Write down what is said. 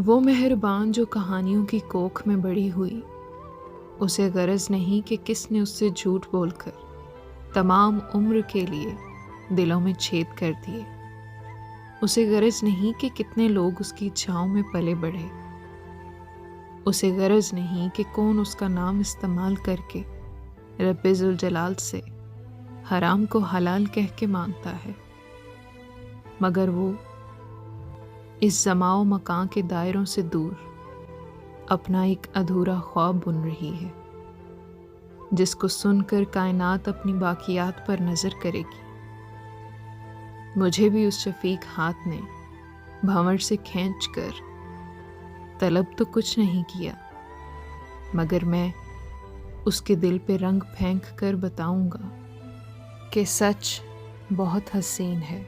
وہ مہربان جو کہانیوں کی کوکھ میں بڑی ہوئی، اسے غرض نہیں کہ کس نے اس سے جھوٹ بول کر تمام عمر کے لیے دلوں میں چھید کر دیے۔ اسے غرض نہیں کہ کتنے لوگ اس کی چھاؤں میں پلے بڑھے۔ اسے غرض نہیں کہ کون اس کا نام استعمال کر کے رب ذوالجلال سے حرام کو حلال کہہ کے مانگتا ہے، مگر وہ اس زماں و مکان کے دائروں سے دور اپنا ایک ادھورا خواب بن رہی ہے، جس کو سن کر کائنات اپنی باقیات پر نظر کرے گی۔ مجھے بھی اس شفیق ہاتھ نے بھنور سے کھینچ کر طلب تو کچھ نہیں کیا، مگر میں اس کے دل پہ رنگ پھینک کر بتاؤں گا کہ سچ بہت حسین ہے۔